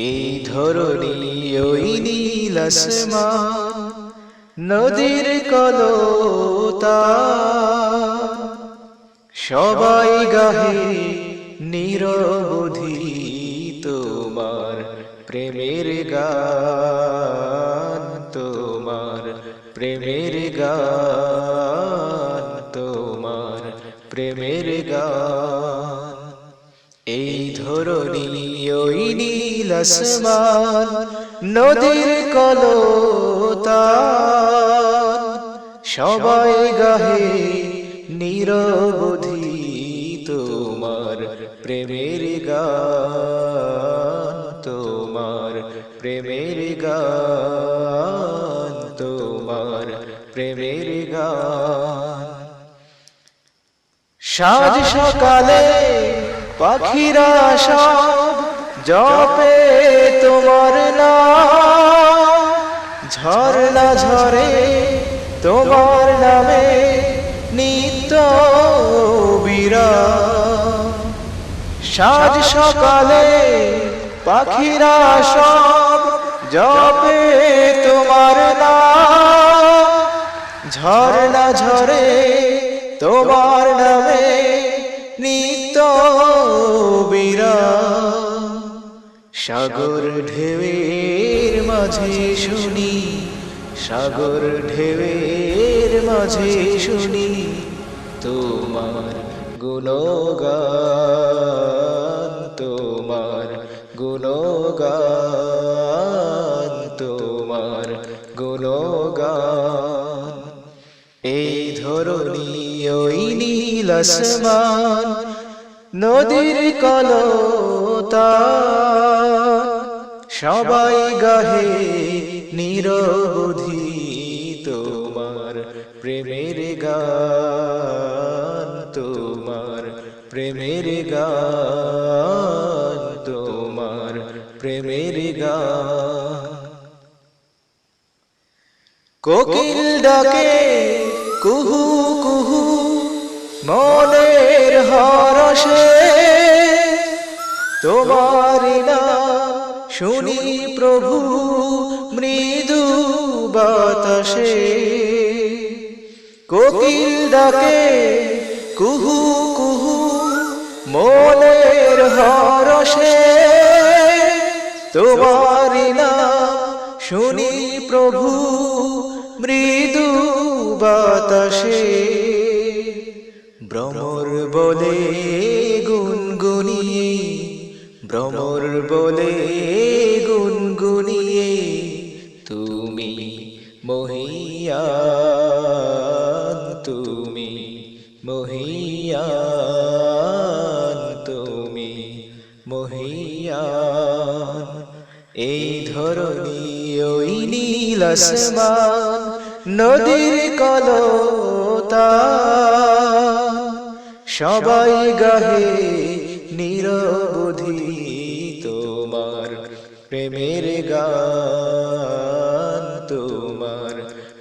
এই ধরণী ওই নীল আসমান, নদীর কলতান, সবাই গাহে নিরবধি তোমার প্রেমের গান, তোমার প্রেমের গান, তোমার প্রেমের গান। এই ধরণী ওই নীল আসমান, নদীর কলতান, সবাই গাহে নিরবধি তোমার প্রেমের গান, তোমার প্রেমের গান, তোমার প্রেমের গান। সাজ সকালে পাখিরা সব জপে তোমার নাম, ঝরনা ঝরে তোমার নামে নিত্য বিরাম। সাজ সকালে পাখিরা সব জপে তোমার নাম, ঝরনা ঝরে তোমার নামে নিত্য বিরাম। সাগর ঢেউয়ের মাঝে শুনি, সাগর ঢেউয়ের মাঝে শুনি তোমার গুণগান, তোমার গুণগান, তোমার গুণগান। এই ধরণী ওই নীল আসমান, নদীর কলতান, সবাই গাহে নিরবধি তোমার প্রেমের গান, তোমার প্রেমের গান, তোমার প্রেমের গান। কোকিল ডাকে কুহু কুহু মনের হরষে, তোমারি নাম শুনি প্রভু মৃদু বাতাসে। কোকিল ডাকে কুহু কুহু মনের হরষে, তোমারি নাম শুনি প্রভু মৃদু বাতাসে। ভ্রমর বলে গুনগুনিয়ে, ভ্রমর বলে গুনগুনিয়ে তুমি মহিয়ান, তুমি মহিয়ান, তুমি মহিয়ান। এই ধরণী ওই নীল আসমান, নদীর কলতান, সবাই গাহে নিরবধি তোমার প্রেমের গান, তোমার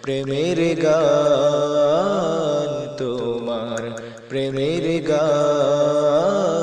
প্রেমের গান, তোমার প্রেমের গান।